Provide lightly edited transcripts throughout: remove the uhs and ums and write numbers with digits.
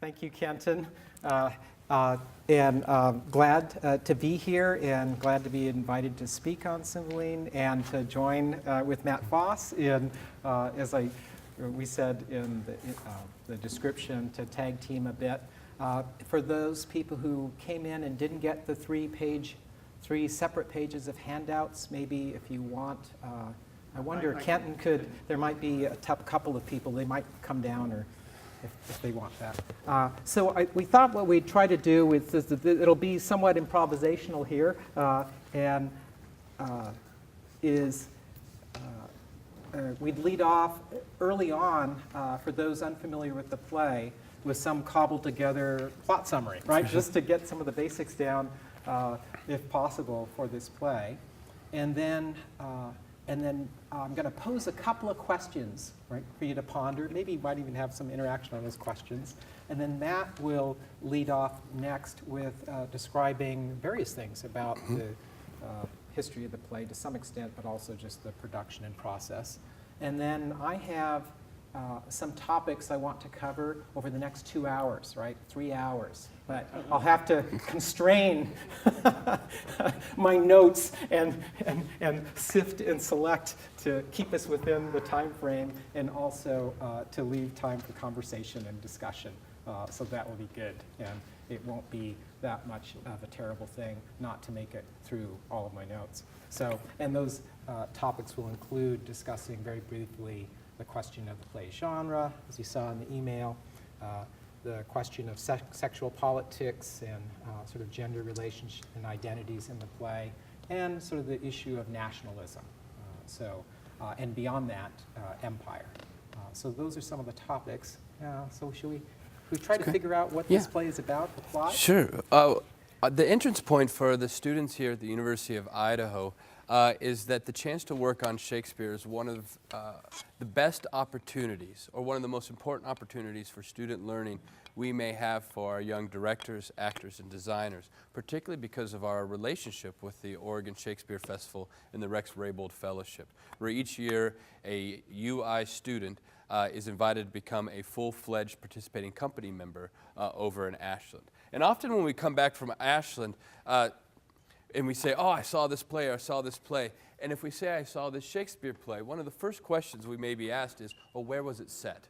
Thank you, Kenton. Glad to be here and glad to be invited to speak on Cymbeline and to join with Matt Foss in, as we said in the description, to tag team a bit. For those people who came in and didn't get the three separate pages of handouts, maybe if you want, I wonder, Kenton there might be a couple of people, they might come down or if they want that. We thought what we'd try to do is that it'll be somewhat improvisational here, we'd lead off early on, for those unfamiliar with the play, with some cobbled together plot summary, right? Just to get some of the basics down, if possible, for this play. And then I'm going to pose a couple of questions, right, for you to ponder. Maybe you might even have some interaction on those questions. And then Matt will lead off next with describing various things about the history of the play to some extent, but also just the production and process. And then I have some topics I want to cover over the next 2 hours, right? 3 hours. But I'll have to constrain my notes and sift and select to keep us within the time frame and also to leave time for conversation and discussion. So that will be good. And it won't be that much of a terrible thing not to make it through all of my notes. So, and those topics will include discussing very briefly the question of the play genre, as you saw in the email, the question of sexual politics and sort of gender relationships and identities in the play, and sort of the issue of nationalism. And beyond that, empire. So those are some of the topics. So should we try to figure out what this play is about, the plot? Sure. The entrance point for the students here at the University of Idaho is that the chance to work on Shakespeare is one of the best opportunities, or one of the most important opportunities for student learning we may have for our young directors, actors, and designers, particularly because of our relationship with the Oregon Shakespeare Festival and the Rex Raybould Fellowship, where each year a UI student is invited to become a full-fledged participating company member over in Ashland. And often when we come back from Ashland, and we say, oh, I saw this play, or I saw this play. And if we say, I saw this Shakespeare play, one of the first questions we may be asked is, well, where was it set?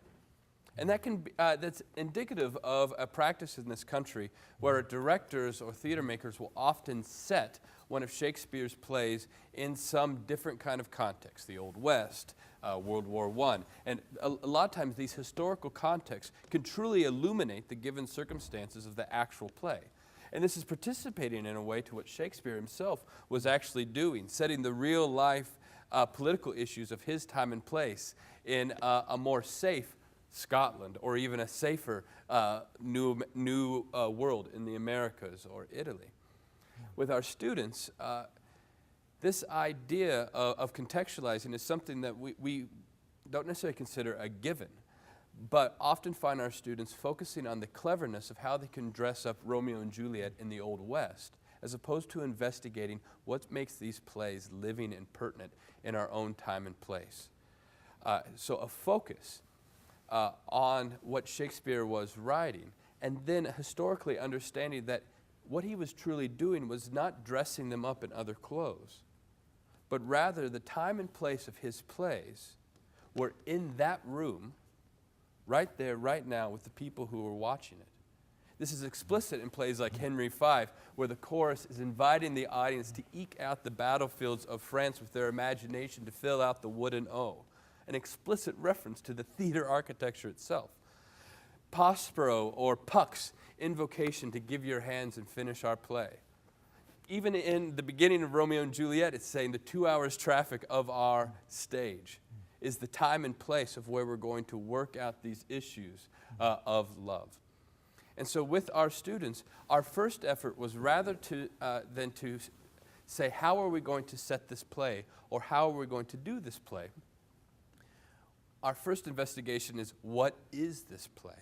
And that can be, that's indicative of a practice in this country where directors or theater makers will often set one of Shakespeare's plays in some different kind of context, the Old West, World War I. And a lot of times these historical contexts can truly illuminate the given circumstances of the actual play. And this is participating in a way to what Shakespeare himself was actually doing, setting the real life political issues of his time and place in a more safe Scotland, or even a safer new world in the Americas or Italy. With our students, this idea of contextualizing is something that we don't necessarily consider a given, but often find our students focusing on the cleverness of how they can dress up Romeo and Juliet in the Old West, as opposed to investigating what makes these plays living and pertinent in our own time and place. So a focus on what Shakespeare was writing, and then historically understanding that what he was truly doing was not dressing them up in other clothes, but rather the time and place of his plays were in that room, right there, right now, with the people who were watching it. This is explicit in plays like Henry V, where the chorus is inviting the audience to eke out the battlefields of France with their imagination to fill out the wooden O, an explicit reference to the theater architecture itself. Prospero or Puck's invocation to give your hands and finish our play. Even in the beginning of Romeo and Juliet, it's saying the 2 hours traffic of our stage is the time and place of where we're going to work out these issues of love. And so with our students, our first effort was rather than to say, how are we going to set this play, or how are we going to do this play? Our first investigation is, what is this play?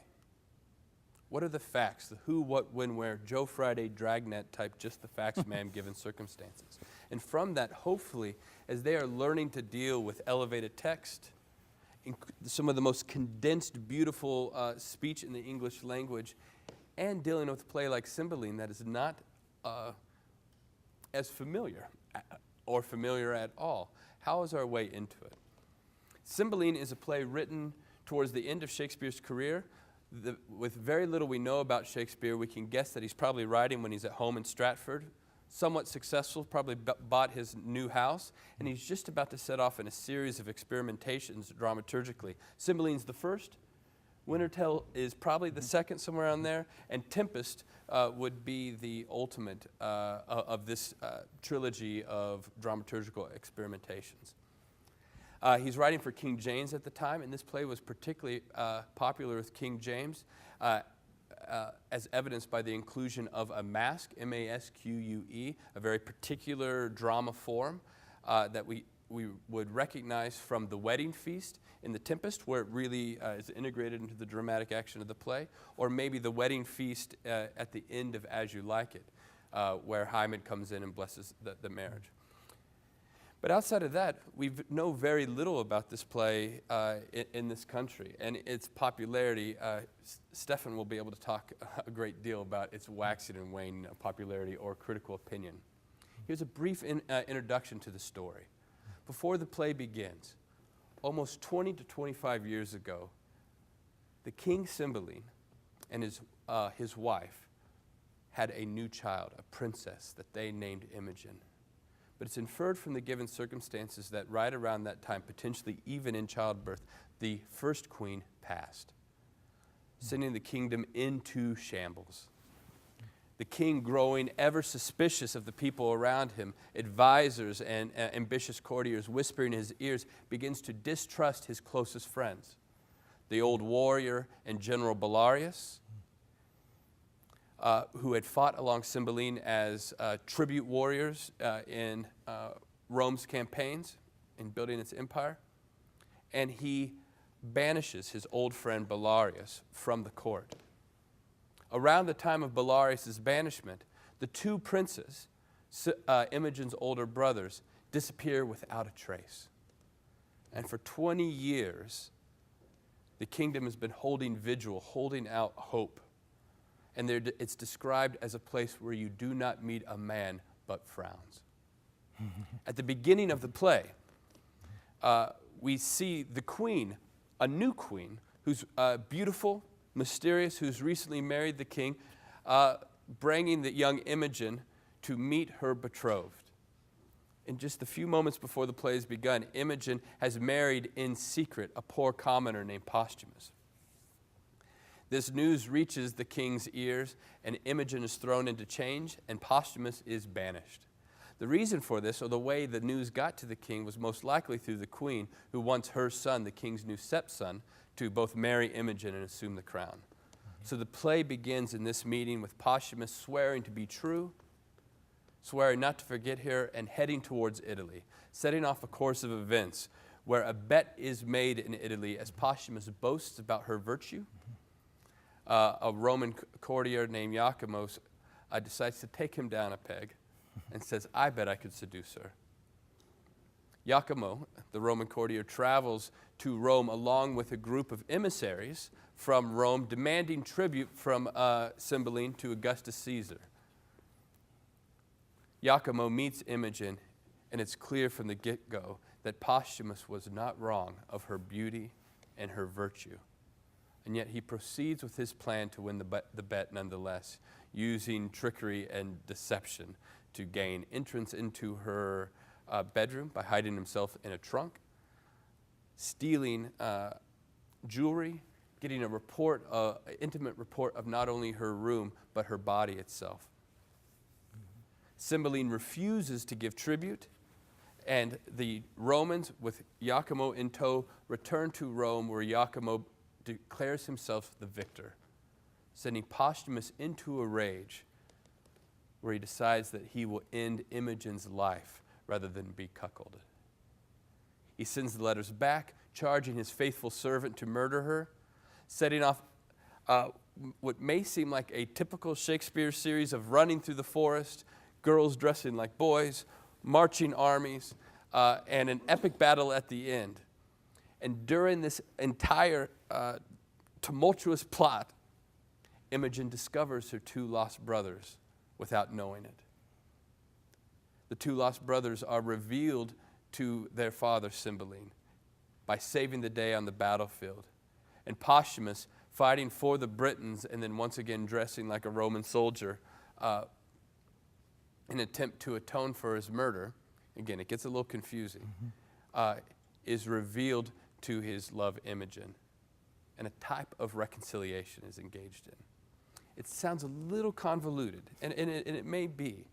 What are the facts, the who, what, when, where, Joe Friday, Dragnet type, just the facts, ma'am, given circumstances. And from that, hopefully, as they are learning to deal with elevated text some of the most condensed, beautiful speech in the English language, and dealing with a play like Cymbeline that is not as familiar or familiar at all. How is our way into it? Cymbeline is a play written towards the end of Shakespeare's career. With very little we know about Shakespeare, we can guess that he's probably writing when he's at home in Stratford, somewhat successful, probably bought his new house, and he's just about to set off in a series of experimentations dramaturgically. Cymbeline's the first, Wintertale is probably the second, somewhere around there, and Tempest would be the ultimate of this trilogy of dramaturgical experimentations. He's writing for King James at the time, and this play was particularly popular with King James, as evidenced by the inclusion of a masque, M-A-S-Q-U-E, a very particular drama form that we would recognize from the wedding feast in The Tempest, where it really is integrated into the dramatic action of the play, or maybe the wedding feast at the end of As You Like It, where Hymen comes in and blesses the marriage. But outside of that, we know very little about this play in this country and its popularity. Stefan will be able to talk a great deal about its waxing and waning popularity or critical opinion. Here's a brief introduction to the story. Before the play begins, almost 20 to 25 years ago, the King Cymbeline and his wife had a new child, a princess that they named Imogen. But it's inferred from the given circumstances that right around that time, potentially even in childbirth, the first queen passed, sending the kingdom into shambles. The king, growing ever suspicious of the people around him, advisors and ambitious courtiers whispering in his ears, begins to distrust his closest friends, the old warrior and General Belarius, who had fought along Cymbeline as tribute warriors in Rome's campaigns in building its empire. And he banishes his old friend Belarius from the court. Around the time of Belarius' banishment, the two princes, Imogen's older brothers, disappear without a trace. And for 20 years, the kingdom has been holding vigil, holding out hope. And it's described as a place where you do not meet a man but frowns. At the beginning of the play, we see the queen, a new queen, who's beautiful, mysterious, who's recently married the king, bringing the young Imogen to meet her betrothed. In just a few moments before the play has begun, Imogen has married in secret a poor commoner named Posthumus. This news reaches the king's ears, and Imogen is thrown into chains, and Posthumus is banished. The reason for this, or the way the news got to the king, was most likely through the queen, who wants her son, the king's new stepson, to both marry Imogen and assume the crown. So the play begins in this meeting with Posthumus swearing to be true, swearing not to forget her, and heading towards Italy, setting off a course of events where a bet is made in Italy as Posthumus boasts about her virtue. A Roman courtier named Iachimo decides to take him down a peg and says, I bet I could seduce her. Iachimo, the Roman courtier, travels to Rome along with a group of emissaries from Rome demanding tribute from Cymbeline to Augustus Caesar. Iachimo meets Imogen, and it's clear from the get-go that Posthumus was not wrong of her beauty and her virtue. And yet he proceeds with his plan to win the bet nonetheless, using trickery and deception to gain entrance into her bedroom by hiding himself in a trunk, stealing jewelry, getting an intimate report of not only her room, but her body itself. Cymbeline refuses to give tribute, and the Romans, with Iachimo in tow, return to Rome, where Iachimo declares himself the victor, sending Posthumus into a rage where he decides that he will end Imogen's life rather than be cuckolded. He sends the letters back, charging his faithful servant to murder her, setting off what may seem like a typical Shakespeare series of running through the forest, girls dressing like boys, marching armies, and an epic battle at the end. And during this entire tumultuous plot, Imogen discovers her two lost brothers without knowing it. The two lost brothers are revealed to their father, Cymbeline, by saving the day on the battlefield. And Posthumus, fighting for the Britons and then once again dressing like a Roman soldier in an attempt to atone for his murder, again, it gets a little confusing, is revealed to his love Imogen. And a type of reconciliation is engaged in. It sounds a little convoluted, and it may be.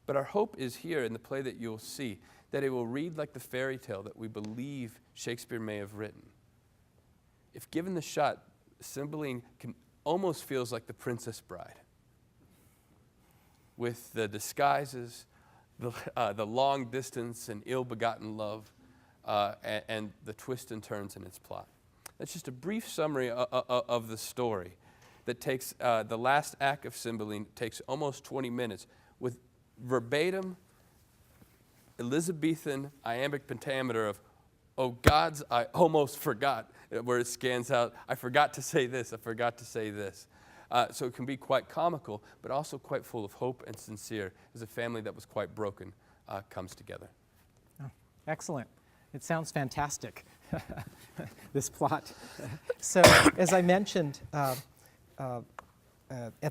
But our hope is here in the play that you'll see, that it will read like the fairy tale that we believe Shakespeare may have written. If given the shot, Cymbeline almost feels like the Princess Bride, with the disguises, the long distance and ill-begotten love, and the twists and turns in its plot. That's just a brief summary of the story that takes the last act of Cymbeline, takes almost 20 minutes, with verbatim Elizabethan iambic pentameter of, oh gods, I almost forgot, where it scans out, I forgot to say this, I forgot to say this. So it can be quite comical, but also quite full of hope and sincere, as a family that was quite broken comes together. Oh, excellent. It sounds fantastic, this plot. So, as I mentioned at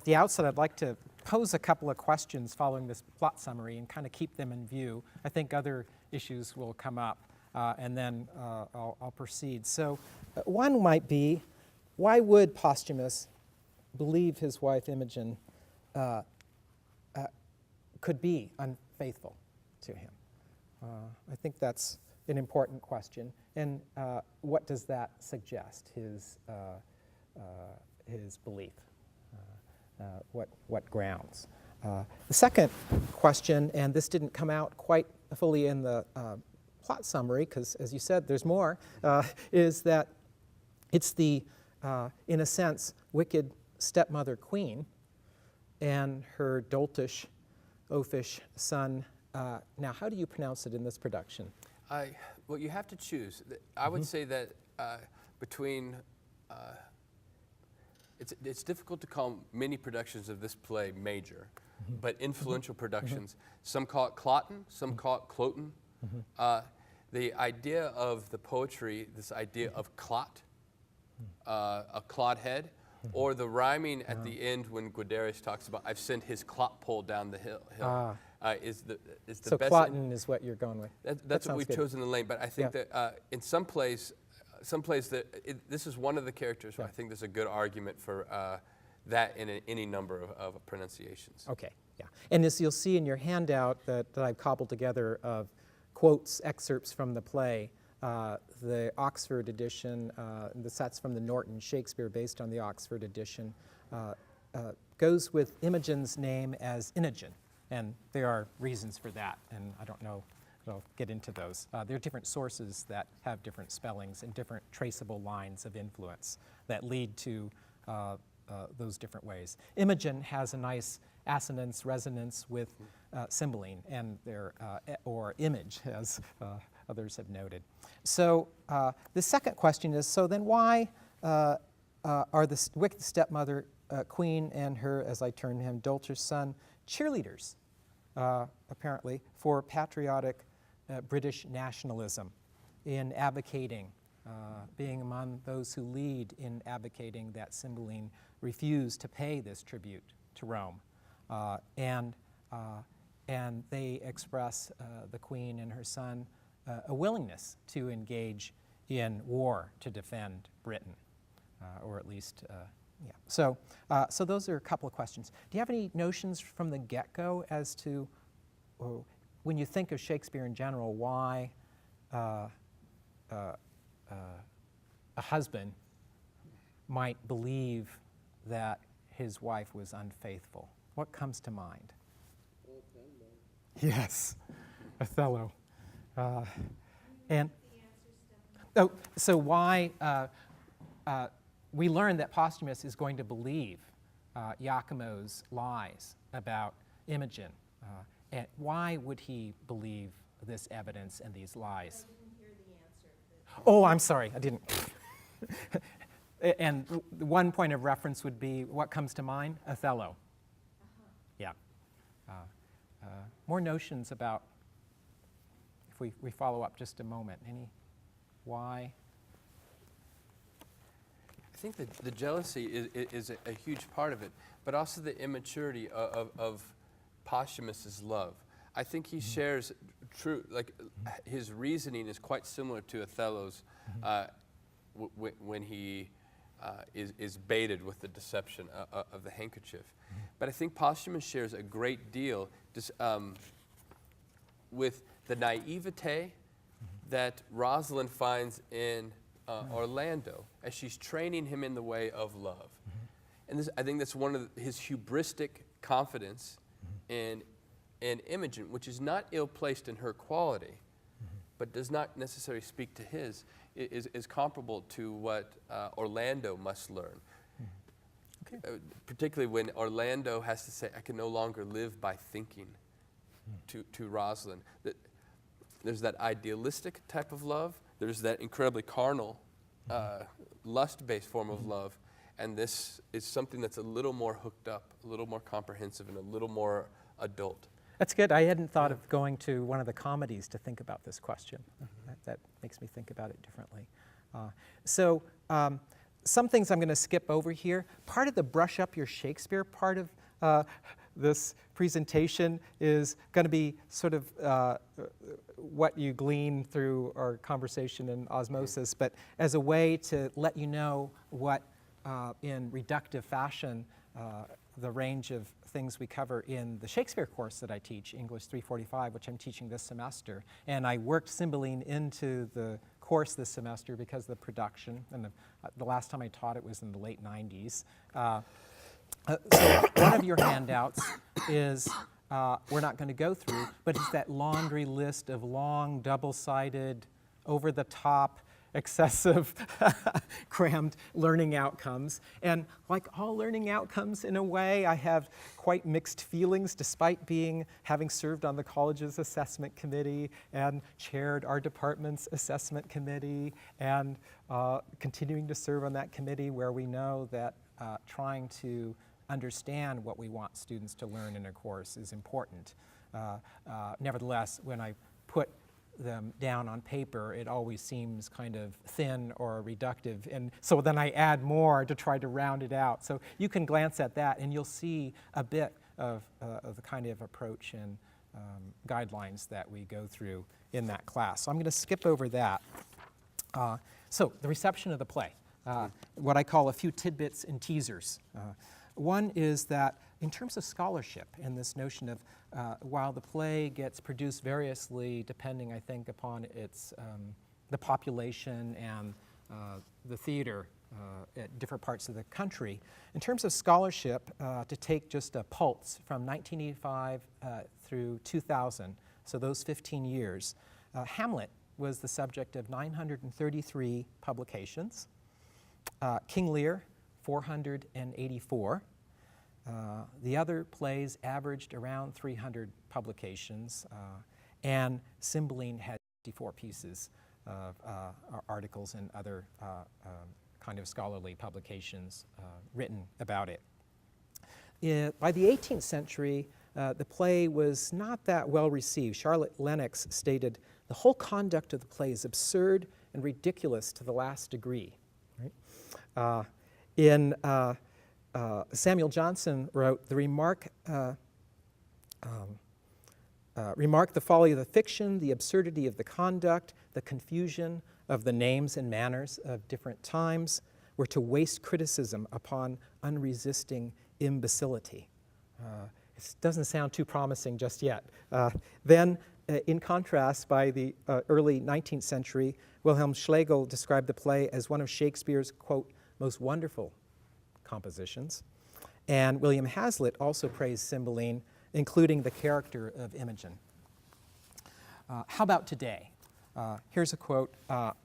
the outset, I'd like to pose a couple of questions following this plot summary and kind of keep them in view. I think other issues will come up, and then I'll proceed. So, one might be, why would Posthumus believe his wife Imogen could be unfaithful to him? I think that's an important question. And what does that suggest, his belief? What grounds? The second question, and this didn't come out quite fully in the plot summary, because as you said, there's more, is that it's the, in a sense, wicked stepmother queen and her doltish, oafish son. Now, how do you pronounce it in this production? Well, you have to choose. I would say that between, it's difficult to call many productions of this play major, but influential productions. Some call it Cloten, some call it Cloten. The idea of the poetry, this idea of clot, a clod head, or the rhyming at the end when Guiderius talks about, I've sent his clot pole down the hill. Is the so best. So Cloten is what you're going with. That's what we've chosen the lane, but I think that in some plays that this is one of the characters where I think there's a good argument for that in any number of pronunciations. Okay, yeah. And as you'll see in your handout that I've cobbled together of quotes, excerpts from the play, the Oxford edition, the sets from the Norton Shakespeare based on the Oxford edition, goes with Imogen's name as Inogen. And there are reasons for that, and I don't know, I'll get into those. There are different sources that have different spellings and different traceable lines of influence that lead to those different ways. Imogen has a nice assonance resonance with Cymbeline, and or image, as others have noted. So the second question is, so then why are the wicked stepmother queen and her, as I term him, doltish son, cheerleaders, apparently, for patriotic British nationalism in advocating, being among those who lead in advocating that Cymbeline refused to pay this tribute to Rome. And they express, the queen and her son, a willingness to engage in war to defend Britain, or at least, yeah. So those are a couple of questions. Do you have any notions from the get-go as to, when you think of Shakespeare in general, why a husband might believe that his wife was unfaithful? What comes to mind? Yes, Othello. And so why we learn that Posthumus is going to believe Iachimo's lies about Imogen. And why would he believe this evidence and these lies? I didn't hear the answer. Oh, I'm sorry, I didn't. And one point of reference would be, what comes to mind? Othello. Yeah. More notions about, if we follow up just a moment, any why? I think that the jealousy is a huge part of it, but also the immaturity of Posthumus's love. I think he shares his reasoning is quite similar to Othello's when he is baited with the deception of the handkerchief. But I think Posthumus shares a great deal with the naivete that Rosalind finds in Orlando as she's training him in the way of love. And I think that's one of his hubristic confidence in Imogen, which is not ill-placed in her quality, but does not necessarily speak to his, is comparable to what Orlando must learn. Okay. Particularly when Orlando has to say, I can no longer live by thinking to Rosalind. There's that idealistic type of love. There's that incredibly carnal, lust-based form of love. And this is something that's a little more hooked up, a little more comprehensive, and a little more adult. That's good. I hadn't thought of going to one of the comedies to think about this question. That makes me think about it differently. Some things I'm going to skip over here. Part of the brush up your Shakespeare part of this presentation is going to be sort of what you glean through our conversation and osmosis, but as a way to let you know what, in reductive fashion, the range of things we cover in the Shakespeare course that I teach, English 345, which I'm teaching this semester. And I worked Cymbeline into the course this semester because of the production, and the last time I taught it was in the late 90s. So one of your handouts is, we're not going to go through, but it's that laundry list of long, double-sided, over-the-top, excessive, crammed learning outcomes. And like all learning outcomes, in a way, I have quite mixed feelings, despite having served on the college's assessment committee and chaired our department's assessment committee, and continuing to serve on that committee, where we know that trying to understand what we want students to learn in a course is important. Nevertheless, when I put them down on paper, it always seems kind of thin or reductive, and so then I add more to try to round it out. So you can glance at that and you'll see a bit of the kind of approach and guidelines that we go through in that class. So I'm going to skip over that. So the reception of the play, what I call a few tidbits and teasers. One is that in terms of scholarship and this notion of while the play gets produced variously depending, I think, upon its the population and the theater at different parts of the country, in terms of scholarship, to take just a pulse from 1985 through 2000, so those 15 years, Hamlet was the subject of 933 publications, King Lear, 484. The other plays averaged around 300 publications, and Cymbeline had 54 pieces of articles and other kind of scholarly publications written about it. By the 18th century, the play was not that well received. Charlotte Lennox stated, "The whole conduct of the play is absurd and ridiculous to the last degree." Right? Samuel Johnson wrote, remark the folly of the fiction, the absurdity of the conduct, the confusion of the names and manners of different times were to waste criticism upon unresisting imbecility. It doesn't sound too promising just yet. Then, in contrast, by the early 19th century, Wilhelm Schlegel described the play as one of Shakespeare's, quote, most wonderful compositions. And William Hazlitt also praised Cymbeline, including the character of Imogen. How about today? Here's a quote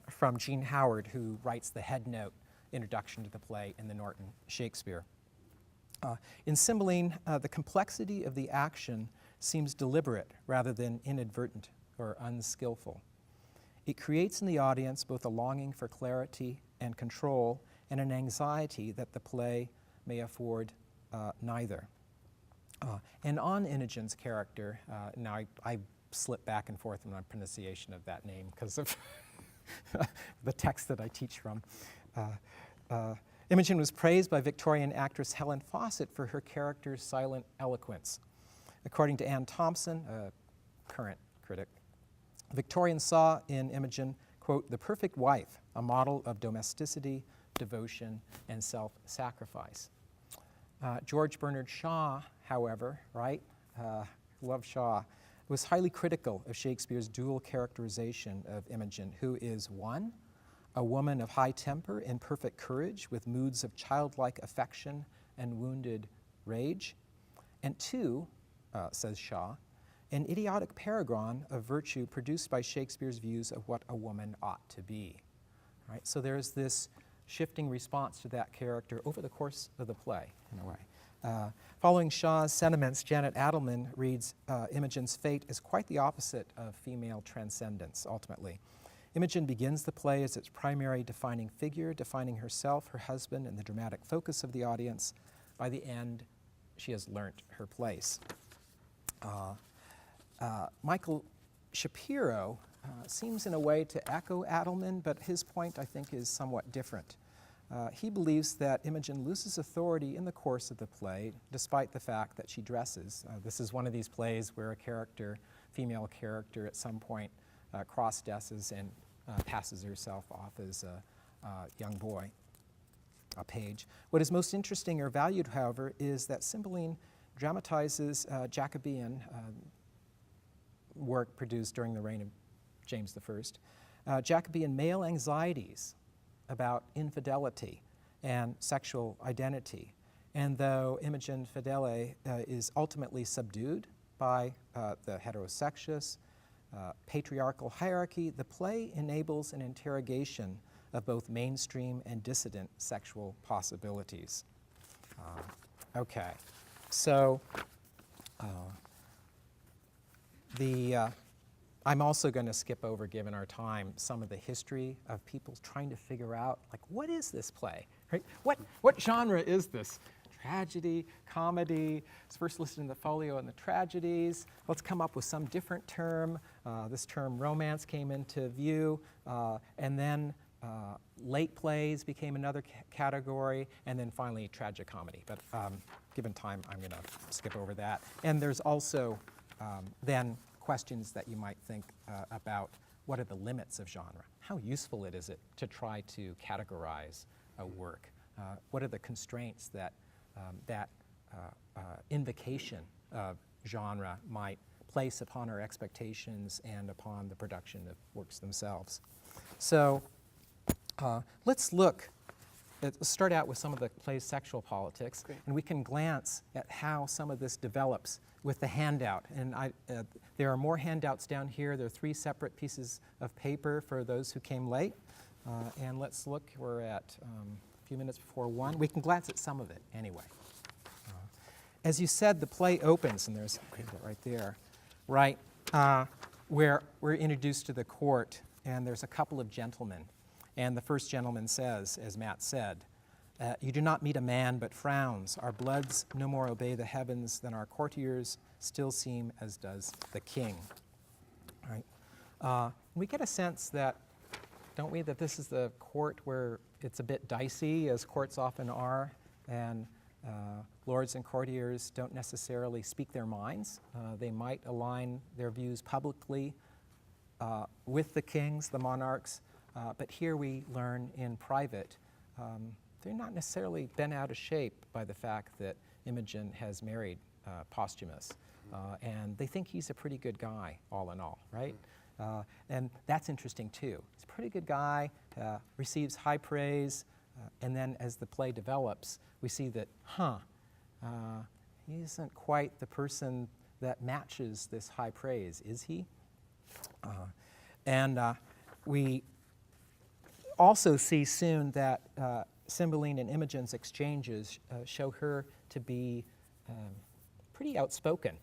from Jean Howard, who writes the headnote introduction to the play in the Norton Shakespeare. In Cymbeline, the complexity of the action seems deliberate rather than inadvertent or unskillful. It creates in the audience both a longing for clarity and control and an anxiety that the play may afford neither. And on Imogen's character, now I slip back and forth in my pronunciation of that name because of the text that I teach from. Imogen was praised by Victorian actress Helen Fawcett for her character's silent eloquence. According to Anne Thompson, a current critic, Victorians saw in Imogen, quote, the perfect wife, a model of domesticity, devotion, and self-sacrifice. George Bernard Shaw, however, right, love Shaw, was highly critical of Shakespeare's dual characterization of Imogen, who is one, a woman of high temper and perfect courage with moods of childlike affection and wounded rage, and two, says Shaw, an idiotic paragon of virtue produced by Shakespeare's views of what a woman ought to be. Right? So there's this shifting response to that character over the course of the play, in a way. Following Shaw's sentiments, Janet Adelman reads Imogen's fate as quite the opposite of female transcendence, ultimately. Imogen begins the play as its primary defining figure, defining herself, her husband, and the dramatic focus of the audience. By the end, she has learnt her place. Michael Shapiro seems in a way to echo Adelman, but his point, I think, is somewhat different. He believes that Imogen loses authority in the course of the play, despite the fact that she dresses. This is one of these plays where a character, female character, at some point cross-dresses and passes herself off as a young boy, a page. What is most interesting or valued, however, is that Cymbeline dramatizes Jacobean work produced during the reign of James I, Jacobean male anxieties about infidelity and sexual identity. And though Imogen Fidele is ultimately subdued by the heterosexuous, patriarchal hierarchy, the play enables an interrogation of both mainstream and dissident sexual possibilities. Okay, so I'm also going to skip over, given our time, some of the history of people trying to figure out, like, what is this play? Right? What genre is this? Tragedy, comedy? It's first listed in the folio in the tragedies. Let's come up with some different term. This term romance came into view, and then late plays became another category, and then finally tragicomedy. But given time, I'm going to skip over that. And there's also then questions that you might think about what are the limits of genre? How useful is it to try to categorize a work? What are the constraints that that invocation of genre might place upon our expectations and upon the production of works themselves? So let's start out with some of the play's sexual politics. Great. And we can glance at how some of this develops with the handout. And there are more handouts down here. There are 3 separate pieces of paper for those who came late. And let's look, we're at a few minutes before 1. We can glance at some of it anyway. As you said, the play opens, and there's it right there, right, where we're introduced to the court, and there's a couple of gentlemen. And the first gentleman says, as Matt said, you do not meet a man but frowns. Our bloods no more obey the heavens than our courtiers still seem as does the king. Right? We get a sense that, don't we, that this is the court where it's a bit dicey, as courts often are, and lords and courtiers don't necessarily speak their minds. They might align their views publicly with the kings, the monarchs, but here we learn in private, they're not necessarily bent out of shape by the fact that Imogen has married Posthumus. And they think he's a pretty good guy, all in all, right? And that's interesting, too. He's a pretty good guy, receives high praise, and then as the play develops, we see that, he isn't quite the person that matches this high praise, is he? And we also see soon that Cymbeline and Imogen's exchanges show her to be pretty outspoken.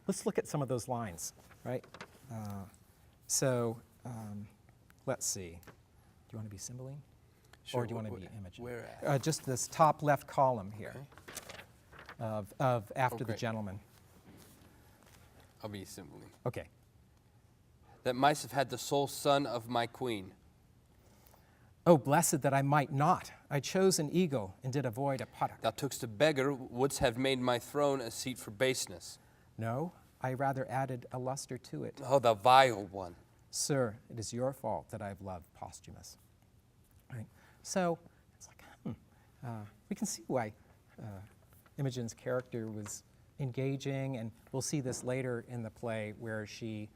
Let's look at some of those lines, right? let's see. Do you want to be Cymbeline? Sure, Or do you want to be Imogen? Where at? Just this top left column here Okay. of after the great. gentleman. I'll be Cymbeline. Okay. That mice have had the sole son of my queen. Oh, blessed that I might not. I chose an eagle and did avoid a puttock. Thou took'st a beggar, wouldst have made my throne a seat for baseness. No, I rather added a luster to it. Oh, thou vile one. Sir, it is your fault that I've loved Posthumus. Right? So it's like, we can see why Imogen's character was engaging, and we'll see this later in the play where she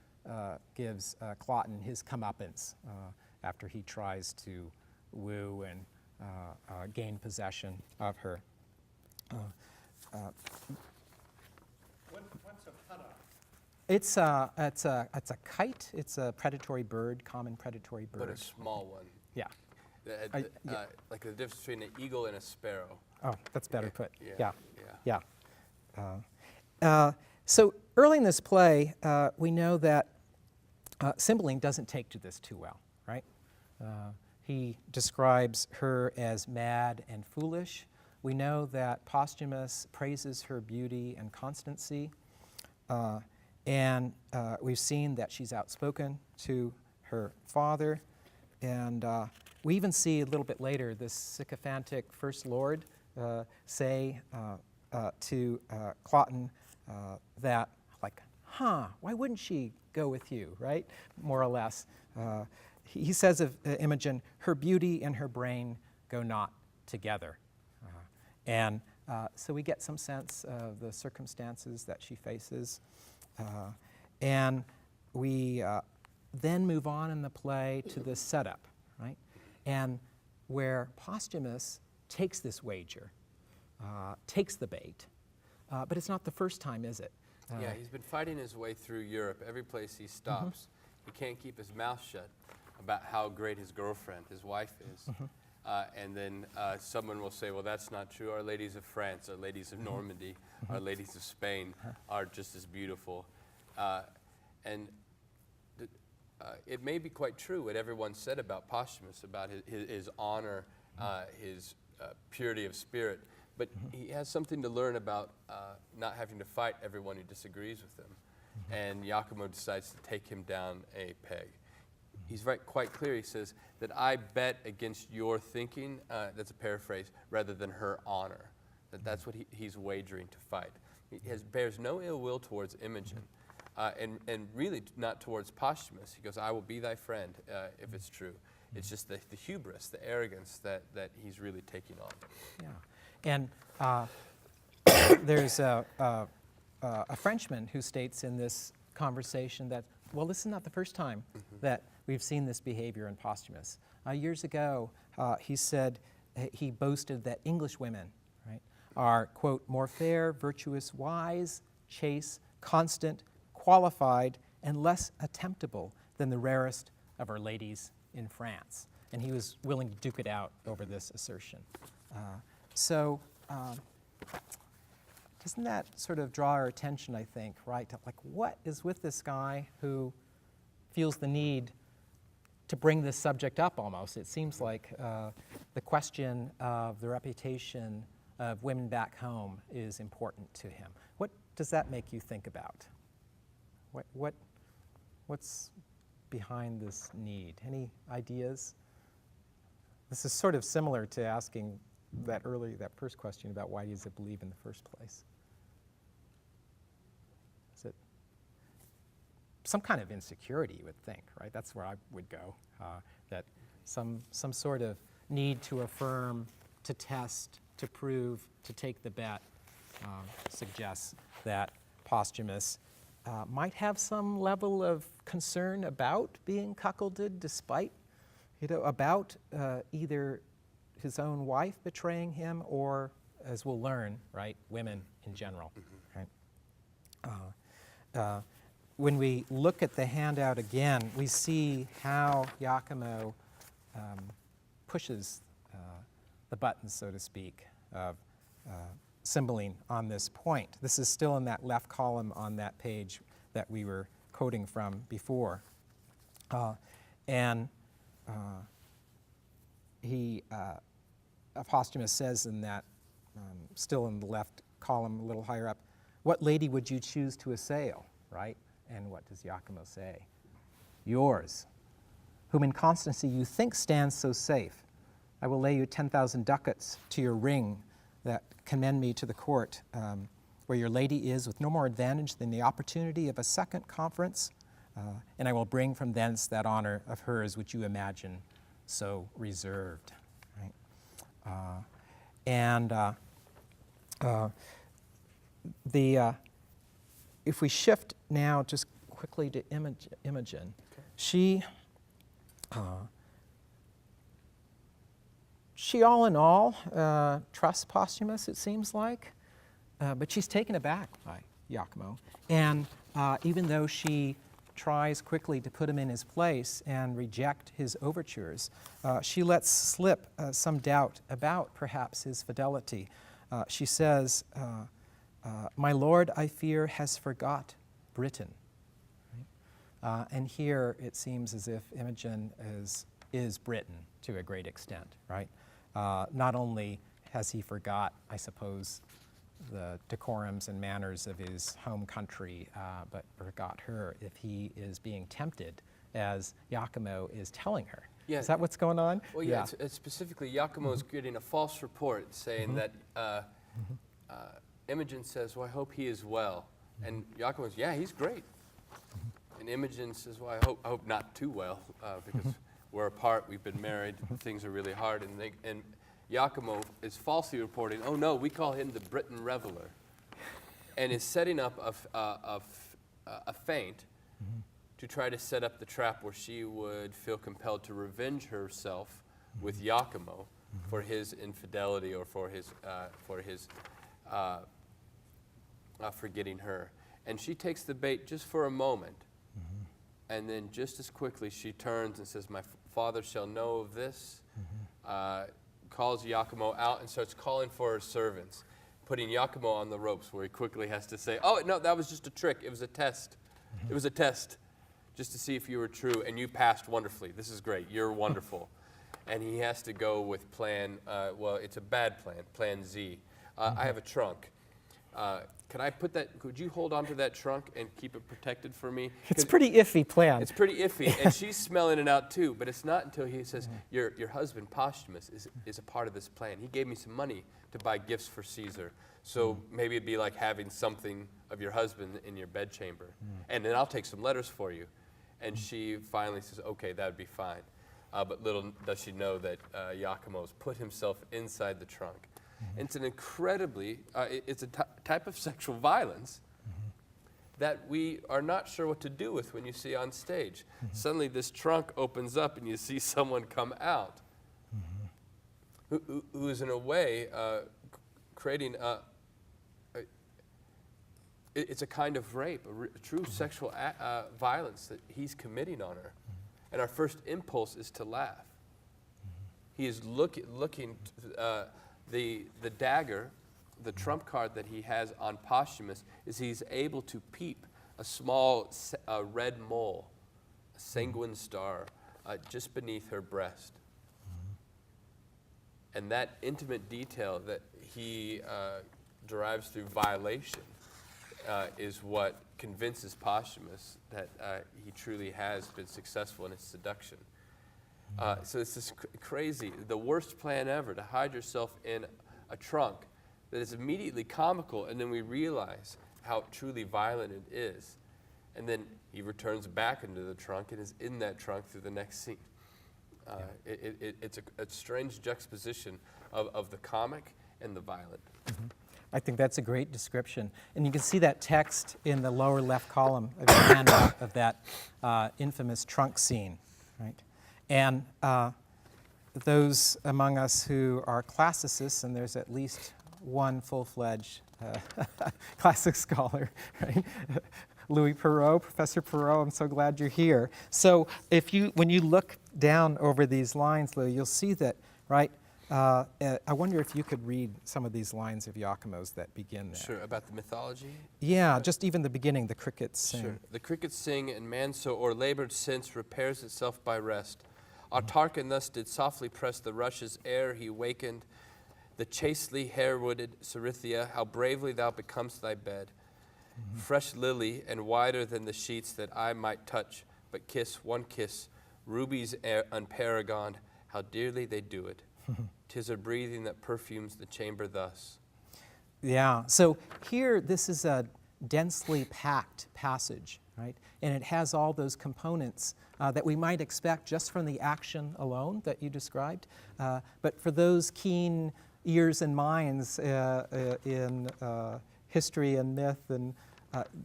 gives Cloten his comeuppance after he tries to woo and gain possession of her. What's a puttock? It's a kite. It's a predatory bird, common predatory bird. But a small one. Yeah. Yeah. Like the difference between an eagle and a sparrow. Oh, that's better put. Yeah, Yeah. So early in this play, we know that Cymbeline doesn't take to this too well, right? He describes her as mad and foolish. We know that Posthumus praises her beauty and constancy, and we've seen that she's outspoken to her father, and we even see a little bit later this sycophantic First Lord say to Cloten that, like, why wouldn't she go with you, right? More or less. He says of Imogen, her beauty and her brain go not together. And so we get some sense of the circumstances that she faces. And we then move on in the play to this setup, right? And where Posthumus takes this wager, takes the bait, but it's not the first time, is it? Yeah, he's been fighting his way through Europe. Every place he stops, he can't keep his mouth shut about how great his girlfriend, his wife is. And then someone will say, well, that's not true. Our ladies of France, our ladies of Normandy, our ladies of Spain are just as beautiful. And it may be quite true what everyone said about Posthumus, about his honor, his purity of spirit. But he has something to learn about not having to fight everyone who disagrees with him. And Iachimo decides to take him down a peg. He's quite clear. He says that I bet against your thinking, that's a paraphrase, rather than her honor. That's what he's wagering to fight. He bears no ill will towards Imogen, and really not towards Posthumus. He goes, I will be thy friend if it's true. It's just the hubris, the arrogance that he's really taking on. Yeah. And there's a Frenchman who states in this conversation that, well, this is not the first time that we've seen this behavior in Posthumus. Years ago, he said, he boasted that English women, right, are, quote, more fair, virtuous, wise, chaste, constant, qualified, and less attemptable than the rarest of our ladies in France. And he was willing to duke it out over this assertion. So doesn't that sort of draw our attention, I think, right? Like, what is with this guy who feels the need to bring this subject up almost? It seems like the question of the reputation of women back home is important to him. What does that make you think about? What's behind this need? Any ideas? This is sort of similar to asking that first question about why does it believe in the first place? Is it some kind of insecurity, you would think, right? That's where I would go. That some sort of need to affirm, to test, to prove, to take the bet suggests that Posthumus might have some level of concern about being cuckolded, despite, about either his own wife betraying him, or, as we'll learn, right, women in general. Right? When we look at the handout again, we see how Iachimo pushes the buttons, so to speak, of Cymbeline on this point. This is still in that left column on that page that we were quoting from before. And Posthumus says in that, still in the left column, a little higher up, what lady would you choose to assail, right? And what does Iachimo say? Yours, whom in constancy you think stands so safe. I will lay you 10,000 ducats to your ring that commend me to the court, where your lady is with no more advantage than the opportunity of a second conference, and I will bring from thence that honor of hers which you imagine so reserved. Right? If we shift now just quickly to Imogen, she all in all trusts Posthumus, it seems like, but she's taken aback by Iachimo. And even though she tries quickly to put him in his place and reject his overtures, she lets slip some doubt about perhaps his fidelity. She says, my lord, I fear, has forgot Britain. Right? And here it seems as if Imogen is Britain to a great extent, right? Not only has he forgot, I suppose, the decorums and manners of his home country, but forgot her if he is being tempted, as Iachimo is telling her. Yeah. Is that what's going on? Well, yeah, it's specifically, Iachimo is getting a false report saying that Imogen says, well, I hope he is well. And Iachimo says, yeah, he's great. And Imogen says, well, I hope not too well, because we're apart, we've been married, things are really hard. And Iachimo is falsely reporting, oh no, we call him the Briton reveler, and is setting up a feint to try to set up the trap where she would feel compelled to revenge herself with Iachimo for his infidelity or for his forgetting her. And she takes the bait just for a moment, and then just as quickly she turns and says, my father shall know of this, calls Iachimo out and starts calling for her servants, putting Iachimo on the ropes, where he quickly has to say, oh, no, that was just a trick. It was a test. It was a test just to see if you were true, and you passed wonderfully. This is great. You're wonderful. And he has to go with plan, well, it's a bad plan, plan Z. I have a trunk. Can I put that, could you hold on to that trunk and keep it protected for me? It's a pretty iffy plan. It's pretty iffy, and she's smelling it out too, but it's not until he says, your husband, Posthumus, is a part of this plan. He gave me some money to buy gifts for Caesar, so maybe it'd be like having something of your husband in your bedchamber, and then I'll take some letters for you. And she finally says, okay, that would be fine. But little does she know that Iachimo's put himself inside the trunk. It's an incredibly, it's a type of sexual violence that we are not sure what to do with when you see on stage. Suddenly this trunk opens up and you see someone come out who is in a way creating it's a kind of rape, a true sexual violence that he's committing on her. And our first impulse is to laugh. He is looking the dagger, the trump card that he has on Posthumus, is he's able to peep a small red mole, a sanguine star, just beneath her breast. And that intimate detail that he derives through violation is what convinces Posthumus that he truly has been successful in his seduction. So it's this crazy, the worst plan ever, to hide yourself in a trunk that is immediately comical, and then we realize how truly violent it is. And then he returns back into the trunk and is in that trunk through the next scene. It's a strange juxtaposition of the comic and the violent. I think that's a great description. And you can see that text in the lower left column of your handout of that infamous trunk scene, right? And those among us who are classicists, and there's at least one full-fledged classic scholar, right? Louis Perrault, Professor Perrault, I'm so glad you're here. So when you look down over these lines, Louis, you'll see that, right? I wonder if you could read some of these lines of Iachimo's that begin there. Sure, about the mythology? Yeah, just even the beginning, the crickets sing. Sure. The crickets sing, and man so o'erlabored since repairs itself by rest. Autarcan thus did softly press the rushes ere he wakened. The chastely hair-wooded Cerithia, how bravely thou becomest thy bed. Fresh lily, and wider than the sheets that I might touch, but kiss, one kiss, rubies unparagoned, how dearly they do it. 'Tis her breathing that perfumes the chamber thus. Yeah, so here this is a densely packed passage, right? And it has all those components that we might expect just from the action alone that you described. But for those keen ears and minds in history and myth, and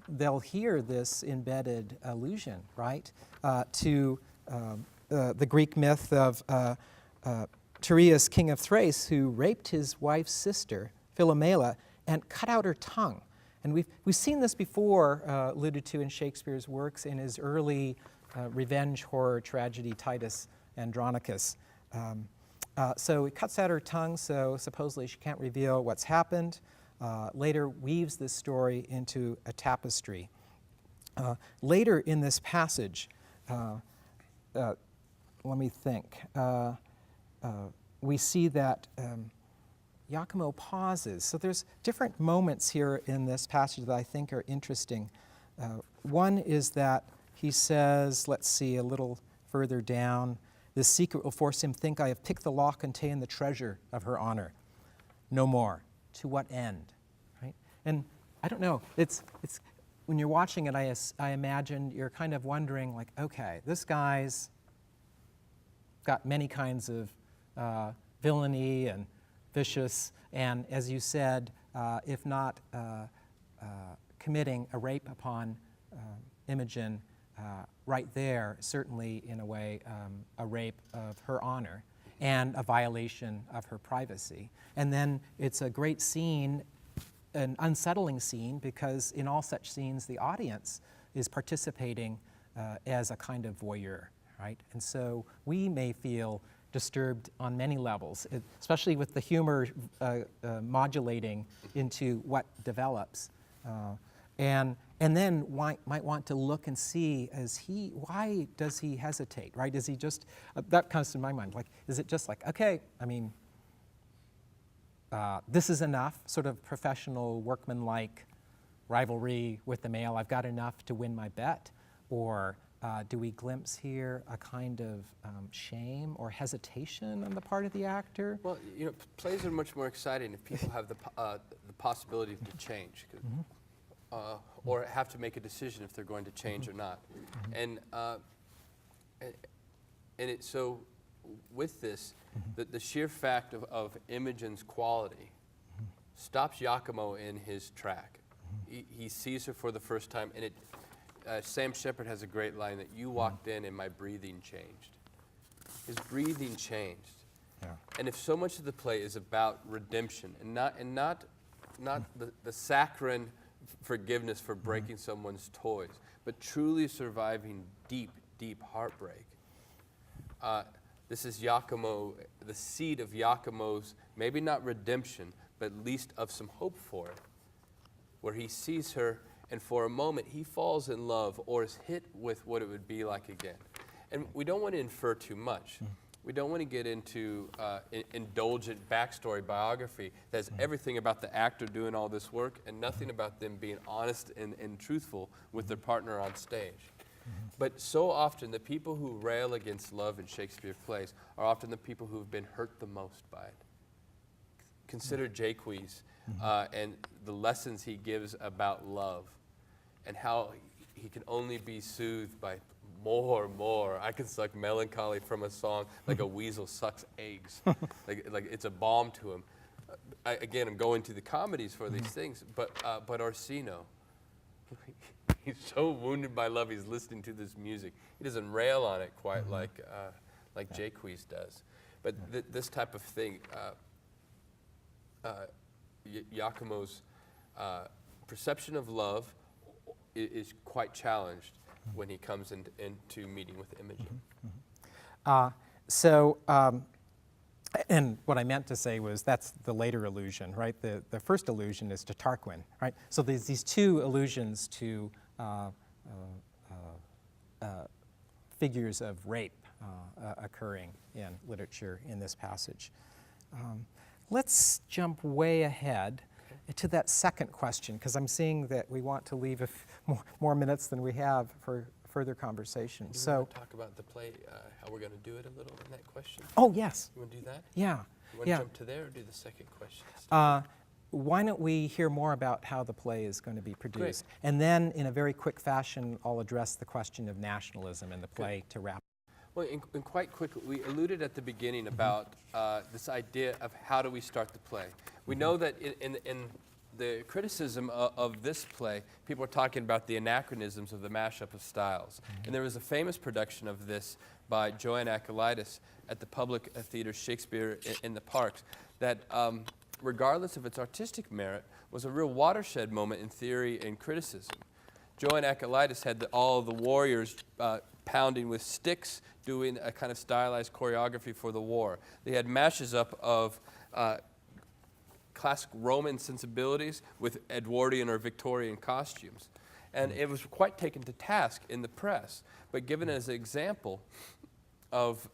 they'll hear this embedded allusion, right, to the Greek myth of Tereus, king of Thrace, who raped his wife's sister, Philomela, and cut out her tongue. And we've seen this before, alluded to in Shakespeare's works in his early revenge horror tragedy, Titus Andronicus. So he cuts out her tongue, so supposedly she can't reveal what's happened. Later weaves this story into a tapestry. Later in this passage, let me think, we see that Iachimo pauses. So there's different moments here in this passage that I think are interesting. One is that he says, let's see, a little further down, this secret will force him think I have picked the lock and ta'en the treasure of her honor. No more. To what end? Right? And I don't know, it's when you're watching it, I imagine you're kind of wondering, like, okay, this guy's got many kinds of villainy and vicious, and as you said, if not committing a rape upon Imogen, right there, certainly in a way, a rape of her honor and a violation of her privacy. And then it's a great scene, an unsettling scene, because in all such scenes, the audience is participating as a kind of voyeur, right? And so we may feel disturbed on many levels, especially with the humor modulating into what develops. And then might want to look and see, why does he hesitate, right? Is he just, that comes to my mind, like, is it just like, okay, I mean, this is enough, sort of professional, workmanlike rivalry with the male, I've got enough to win my bet? Or do we glimpse here a kind of shame or hesitation on the part of the actor? Well, you know, plays are much more exciting if people have the possibility to change, or have to make a decision if they're going to change or not. And so with this, the sheer fact of Imogen's quality stops Iachimo in his track. He sees her for the first time, and Sam Shepard has a great line that you walked in and my breathing changed. His breathing changed. Yeah. And if so much of the play is about redemption and not the saccharine forgiveness for breaking someone's toys, but truly surviving deep, deep heartbreak. This is Iachimo, the seed of Iachimo's, maybe not redemption, but at least of some hope for it, where he sees her and for a moment he falls in love or is hit with what it would be like again. And we don't want to infer too much. We don't want to get into indulgent backstory biography that's everything about the actor doing all this work and nothing about them being honest and truthful with their partner on stage. But so often the people who rail against love in Shakespeare plays are often the people who have been hurt the most by it. Consider Jaques and the lessons he gives about love and how he can only be soothed by more. I can suck melancholy from a song like a weasel sucks eggs. like it's a balm to him. Again, I'm going to the comedies for these things, but Orsino, he's so wounded by love, he's listening to this music. He doesn't rail on it quite like Jaques does. But this type of thing, Iachimo's perception of love is quite challenged when he comes into meeting with Imogen. And what I meant to say was that's the later allusion, right? The first allusion is to Tarquin, right? So there's these two allusions to figures of rape occurring in literature in this passage. Let's jump way ahead to that second question, because I'm seeing that we want to leave more minutes than we have for further conversation. Do So, we want to talk about the play, how we're going to do it a little in that question? oh yes, You want to do that? yeah, You want yeah. to jump to there or do the second question? Why don't we hear more about how the play is going to be produced? And then, in a very quick fashion, I'll address the question of nationalism in the play to wrap. Well, in quite quickly, we alluded at the beginning about this idea of how do we start the play. We know that in the criticism of this play, people are talking about the anachronisms of the mashup of styles. And there was a famous production of this by Joanne Akalaitis at the Public Theater Shakespeare in the Parks that, regardless of its artistic merit, was a real watershed moment in theory and criticism. Joanne Akalaitis had all the warriors pounding with sticks, doing a kind of stylized choreography for the war. They had mashes up of classic Roman sensibilities with Edwardian or Victorian costumes. And it was quite taken to task in the press, but given as an example of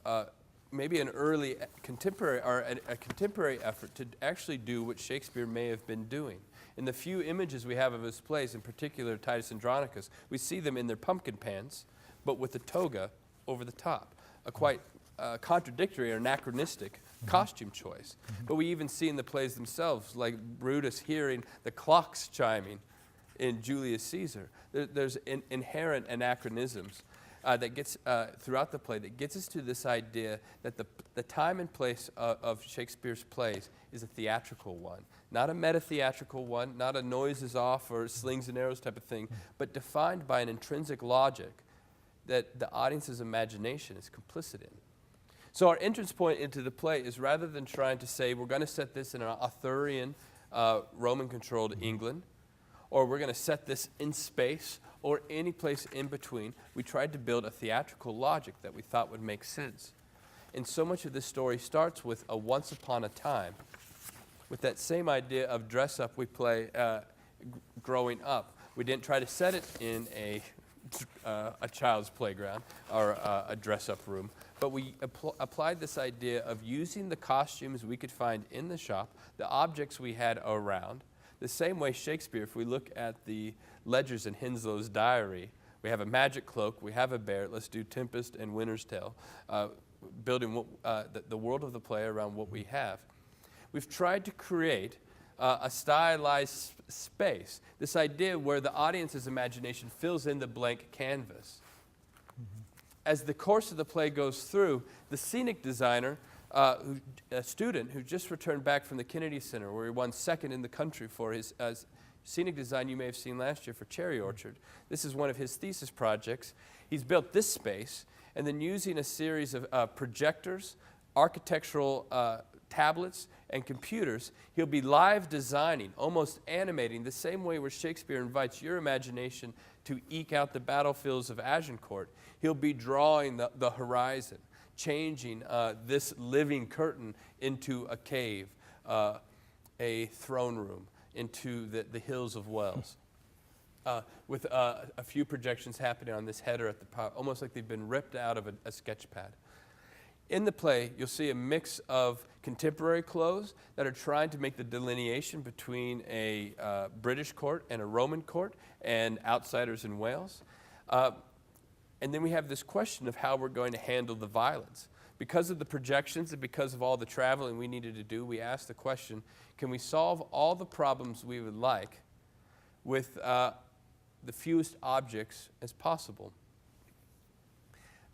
maybe an early contemporary or a contemporary effort to actually do what Shakespeare may have been doing. In the few images we have of his plays, in particular Titus Andronicus, we see them in their pumpkin pants, but with a toga over the top, a quite contradictory or anachronistic costume choice. But we even see in the plays themselves, like Brutus hearing the clocks chiming in Julius Caesar. There's inherent anachronisms that gets throughout the play that gets us to this idea that the time and place of Shakespeare's plays is a theatrical one, not a meta-theatrical one, not a noises off or slings and arrows type of thing, but defined by an intrinsic logic that the audience's imagination is complicit in. So our entrance point into the play is, rather than trying to say we're going to set this in an Arthurian Roman-controlled England, or we're going to set this in space or any place in between, we tried to build a theatrical logic that we thought would make sense. And so much of this story starts with a once upon a time, with that same idea of dress up we play growing up. We didn't try to set it in a child's playground or a dress-up room, but we applied this idea of using the costumes we could find in the shop, the objects we had around, the same way Shakespeare, if we look at the ledgers in Henslow's diary, we have a magic cloak, we have a bear, let's do Tempest and Winter's Tale, building the world of the play around what we have. We've tried to create a stylized space, this idea where the audience's imagination fills in the blank canvas. As the course of the play goes through, the scenic designer, a student who just returned back from the Kennedy Center, where he won second in the country for his scenic design you may have seen last year for Cherry Orchard. This is one of his thesis projects. He's built this space, and then using a series of projectors, architectural tablets, and computers, he'll be live designing, almost animating, the same way where Shakespeare invites your imagination to eke out the battlefields of Agincourt. He'll be drawing the horizon, changing this living curtain into a cave, a throne room, into the hills of Wells. With a few projections happening on this header at the top, almost like they've been ripped out of a sketch pad. In the play, you'll see a mix of contemporary clothes that are trying to make the delineation between a British court and a Roman court and outsiders in Wales. And then we have this question of how we're going to handle the violence. Because of the projections and because of all the traveling we needed to do, we asked the question, can we solve all the problems we would like with the fewest objects as possible?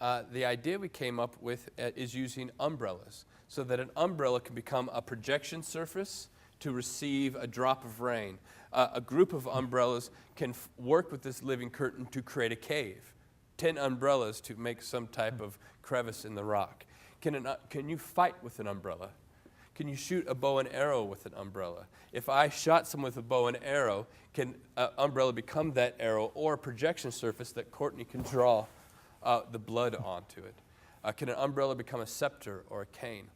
The idea we came up with is using umbrellas, so that an umbrella can become a projection surface to receive a drop of rain. A group of umbrellas can work with this living curtain to create a cave. 10 umbrellas to make some type of crevice in the rock. Can you fight with an umbrella? Can you shoot a bow and arrow with an umbrella? If I shot someone with a bow and arrow, can an umbrella become that arrow or a projection surface that Courtney can draw the blood onto it? Can an umbrella become a scepter or a cane?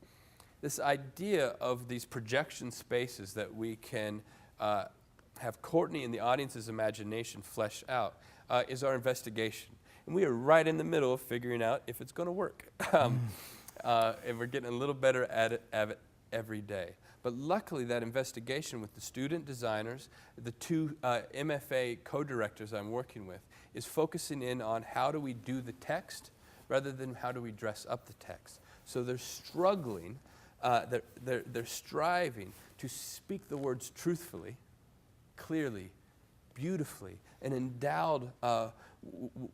This idea of these projection spaces that we can have Courtney and the audience's imagination flesh out is our investigation. and we are right in the middle of figuring out if it's going to work. And we're getting a little better at it every day. But luckily, that investigation with the student designers, the two MFA co-directors I'm working with, is focusing in on how do we do the text rather than how do we dress up the text. So they're struggling, they're striving to speak the words truthfully, clearly, beautifully, and endowed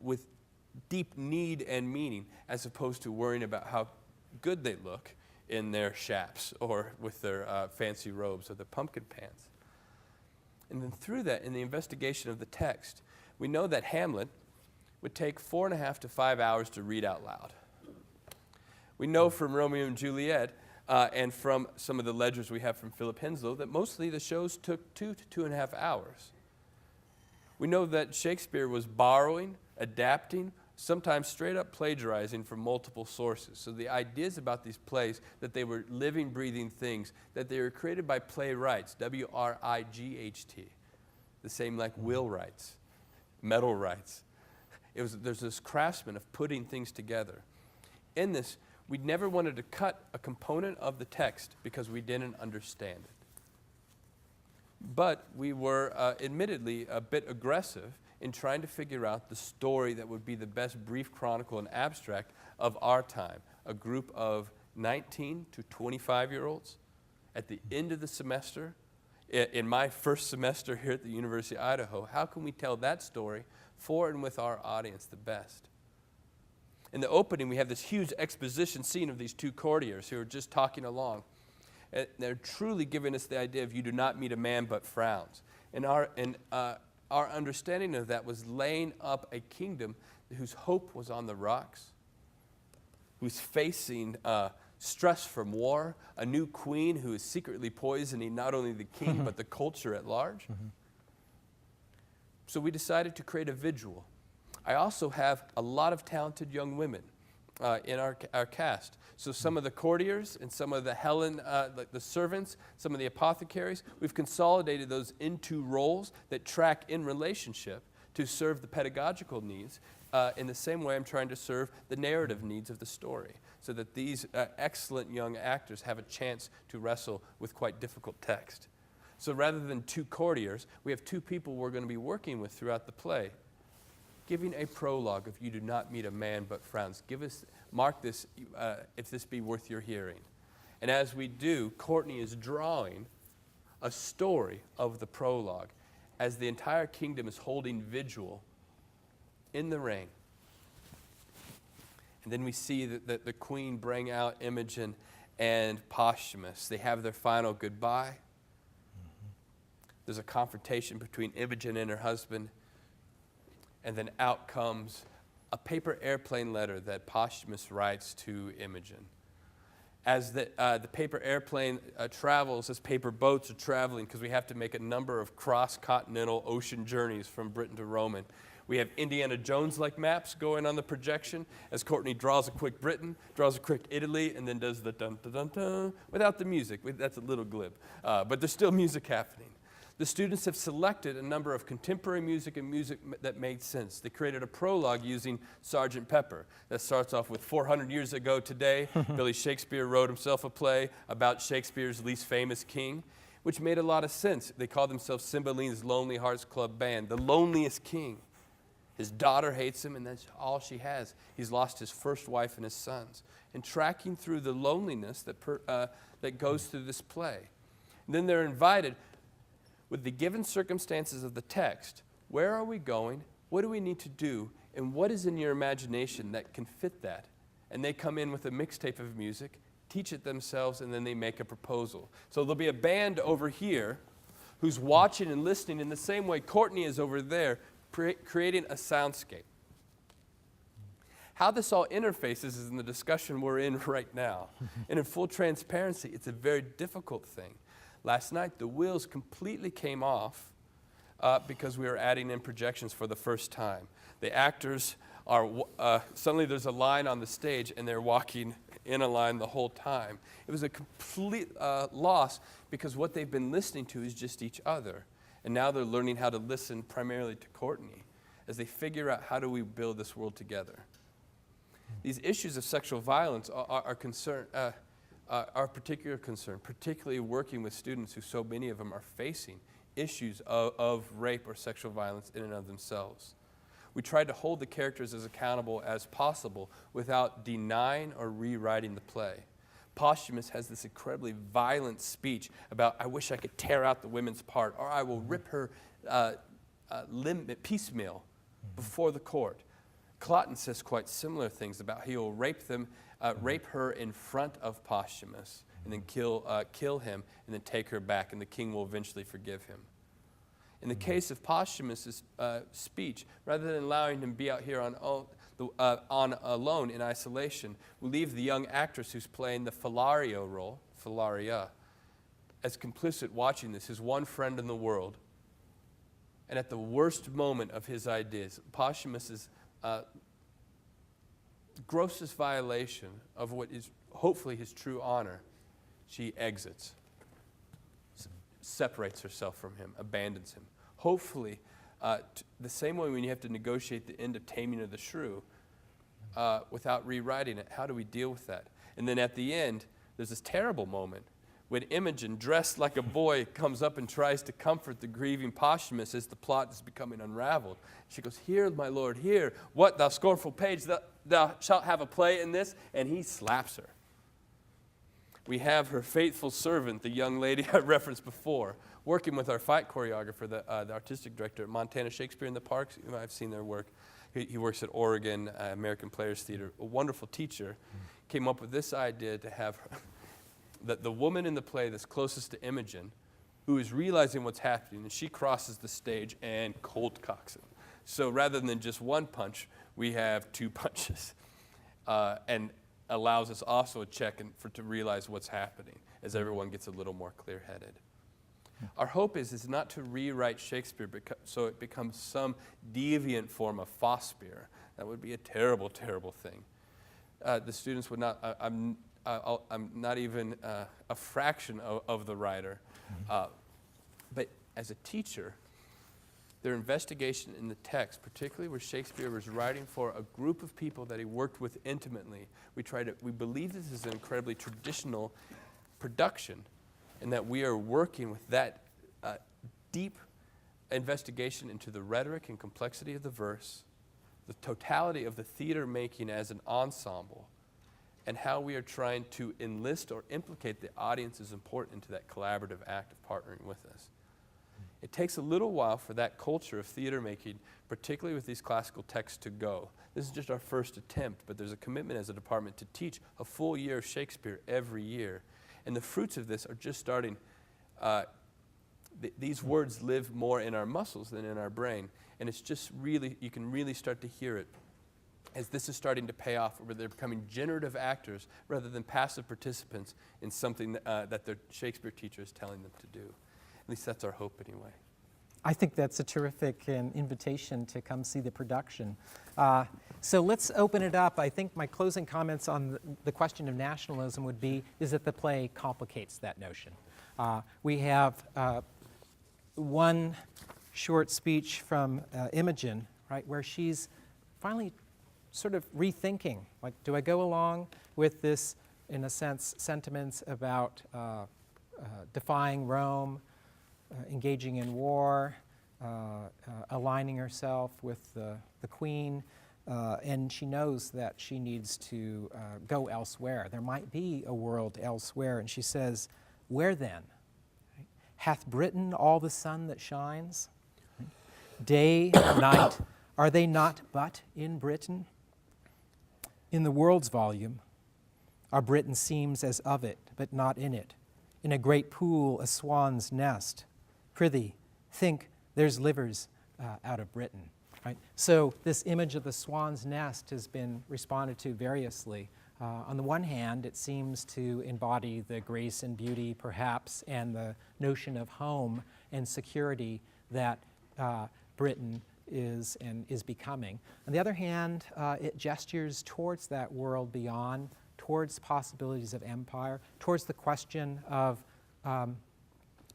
with deep need and meaning, as opposed to worrying about how good they look in their chaps or with their fancy robes or their pumpkin pants. And then through that, in the investigation of the text, we know that Hamlet would take 4.5 to 5 hours to read out loud. We know from Romeo and Juliet and from some of the ledgers we have from Philip Henslow that mostly the shows took 2 to 2.5 hours. We know that Shakespeare was borrowing, adapting, sometimes straight up plagiarizing from multiple sources. So the ideas about these plays, that they were living, breathing things, that they were created by playwrights, W-R-I-G-H-T, the same like wheelwrights, metal wrights. There's this craftsman of putting things together. In this, we never wanted to cut a component of the text because we didn't understand it. But we were admittedly a bit aggressive in trying to figure out the story that would be the best brief chronicle and abstract of our time, a group of 19 to 25-year-olds at the end of the semester. In my first semester here at the University of Idaho, how can we tell that story for and with our audience the best? In the opening, we have this huge exposition scene of these two courtiers who are just talking along. And they're truly giving us the idea of you do not meet a man but frowns. And our understanding of that was laying up a kingdom whose hope was on the rocks, who's facing stress from war, a new queen who is secretly poisoning not only the king but the culture at large. So we decided to create a visual. I also have a lot of talented young women in our cast. So some of the courtiers and some of the like the servants, some of the apothecaries, we've consolidated those into roles that track in relationship to serve the pedagogical needs in the same way I'm trying to serve the narrative needs of the story, so that these excellent young actors have a chance to wrestle with quite difficult text. So rather than two courtiers, we have two people we're going to be working with throughout the play, giving a prologue of you do not meet a man but frowns. Mark this, if this be worth your hearing. And as we do, Courtney is drawing a story of the prologue as the entire kingdom is holding vigil in the rain. And then we see that the queen bring out Imogen and Posthumus. They have their final goodbye. There's a confrontation between Imogen and her husband. And then out comes a paper airplane letter that Posthumus writes to Imogen. As the paper airplane travels, as paper boats are traveling, because we have to make a number of cross-continental ocean journeys from Britain to Rome. We have Indiana Jones-like maps going on the projection as Courtney draws a quick Britain, draws a quick Italy, and then does the dun-dun-dun-dun without the music. That's a little glib, but there's still music happening. The students have selected a number of contemporary music and music that made sense. They created a prologue using Sgt. Pepper that starts off with 400 years ago today, Billy Shakespeare wrote himself a play about Shakespeare's least famous king, which made a lot of sense. They call themselves Cymbeline's Lonely Hearts Club Band, the loneliest king. His daughter hates him, and that's all she has. He's lost his first wife and his sons. And tracking through the loneliness that goes through this play. And then they're invited, with the given circumstances of the text, where are we going? What do we need to do? And what is in your imagination that can fit that? And they come in with a mixtape of music, teach it themselves, and then they make a proposal. So there'll be a band over here who's watching and listening in the same way Courtney is over there, creating a soundscape. How this all interfaces is in the discussion we're in right now. And in full transparency, it's a very difficult thing. Last night, the wheels completely came off because we were adding in projections for the first time. The actors are, suddenly there's a line on the stage and they're walking in a line the whole time. It was a complete loss because what they've been listening to is just each other. And now they're learning how to listen primarily to Courtney. as they figure out how do we build this world together. These issues of sexual violence are a particular concern, particularly working with students who so many of them are facing issues of rape or sexual violence in and of themselves. We tried to hold the characters as accountable as possible without denying or rewriting the play. Posthumus has this incredibly violent speech about, I wish I could tear out the women's part, or I will rip her limb piecemeal before the court. Cloten says quite similar things about he will rape her in front of Posthumus, and then kill him, and then take her back, and the king will eventually forgive him. In the case of Posthumus' speech, rather than allowing him to be out here on alone in isolation, we leave the young actress who's playing the Philario role, Philaria, as complicit watching this, his one friend in the world. And at the worst moment of his ideas, Posthumus' grossest violation of what is hopefully his true honor, she exits, separates herself from him, abandons him. Hopefully, the same way when you have to negotiate the end of Taming of the Shrew without rewriting it, how do we deal with that? And then at the end, there's this terrible moment when Imogen, dressed like a boy, comes up and tries to comfort the grieving Posthumus as the plot is becoming unraveled. She goes, "Here, my lord, here. What, thou scornful page, thou shalt have a play in this?" And he slaps her. We have her faithful servant, the young lady I referenced before, working with our fight choreographer, the artistic director at Montana Shakespeare in the Parks. You might have seen their work. He works at Oregon American Players Theater, a wonderful teacher. Came up with this idea to have the woman in the play that's closest to Imogen, who is realizing what's happening, and she crosses the stage and cold cocks him. So rather than just one punch, we have two punches, and allows us also a check to realize what's happening as everyone gets a little more clear-headed. Our hope is not to rewrite Shakespeare so it becomes some deviant form of Foss-spear. That would be a terrible, terrible thing. The students would not, I'm not even a fraction of the writer. But as a teacher, their investigation in the text, particularly where Shakespeare was writing for a group of people that he worked with intimately, we believe this is an incredibly traditional production, and that we are working with that deep investigation into the rhetoric and complexity of the verse, the totality of the theater making as an ensemble, and how we are trying to enlist or implicate the audience as important into that collaborative act of partnering with us. It takes a little while for that culture of theater making, particularly with these classical texts, to go. This is just our first attempt, but there's a commitment as a department to teach a full year of Shakespeare every year. And the fruits of this are just starting. These words live more in our muscles than in our brain. And it's just really, you can really start to hear it as this is starting to pay off, where they're becoming generative actors rather than passive participants in something that their Shakespeare teacher is telling them to do. At least that's our hope anyway. I think that's a terrific invitation to come see the production. So let's open it up. I think my closing comments on the question of nationalism would be, is that the play complicates that notion. We have one short speech from Imogen, right, where she's finally sort of rethinking, like, do I go along with this, in a sense, sentiments about defying Rome, engaging in war, aligning herself with the queen, and she knows that she needs to go elsewhere. There might be a world elsewhere, and she says, where then? Right? Hath Britain all the sun that shines? Right? Day, night, are they not but in Britain? In the world's volume, our Britain seems as of it, but not in it. In a great pool, a swan's nest. Prithee, think there's livers out of Britain. Right? So this image of the swan's nest has been responded to variously. On the one hand, it seems to embody the grace and beauty, perhaps, and the notion of home and security that Britain is and is becoming. On the other hand, it gestures towards that world beyond, towards possibilities of empire, towards the question of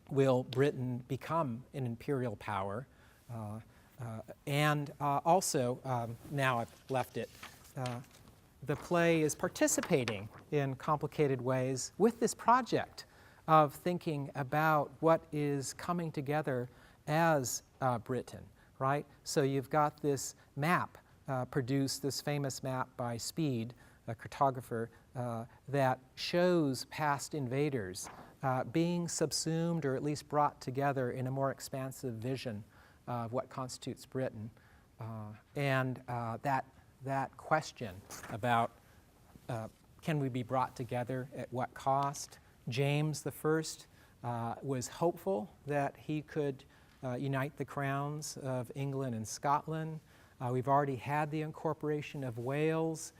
will Britain become an imperial power? And also, now I've left it, the play is participating in complicated ways with this project of thinking about what is coming together as Britain, right? So you've got this map produced, this famous map by Speed, a cartographer, that shows past invaders being subsumed or at least brought together in a more expansive vision of what constitutes Britain. And that question about can we be brought together at what cost? James I was hopeful that he could unite the crowns of England and Scotland. We've already had the incorporation of Wales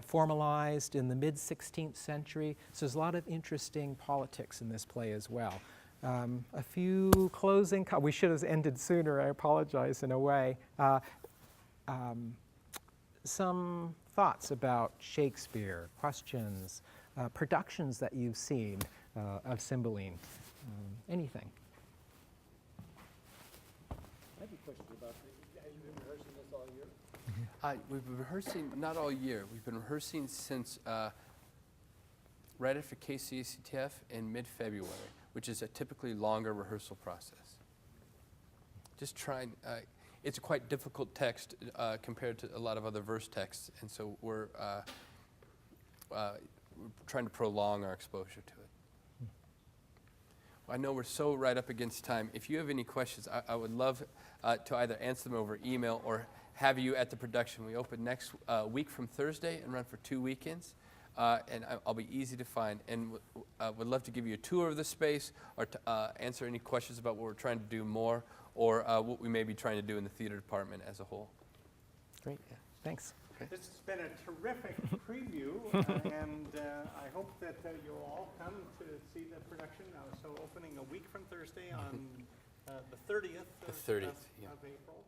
formalized in the mid-16th century. So there's a lot of interesting politics in this play as well. A few closing, we should have ended sooner, I apologize in a way. Some thoughts about Shakespeare, questions, productions that you've seen of Cymbeline, anything? I have a question about have you been rehearsing this all year? We've been rehearsing not all year. We've been rehearsing since right after KCACTF in mid-February, which is a typically longer rehearsal process. Just trying, it's a quite difficult text compared to a lot of other verse texts, and so we're trying to prolong our exposure to it. Well, I know we're so right up against time. If you have any questions, I would love to either answer them over email or have you at the production. We open next week from Thursday and run for 2 weekends. And I'll be easy to find, and would love to give you a tour of the space or to answer any questions about what we're trying to do more or what we may be trying to do in the theater department as a whole. Great, thanks. This has been a terrific preview, and I hope that you'll all come to see the production. So opening a week from Thursday on the 30th The 30th, yeah. of April.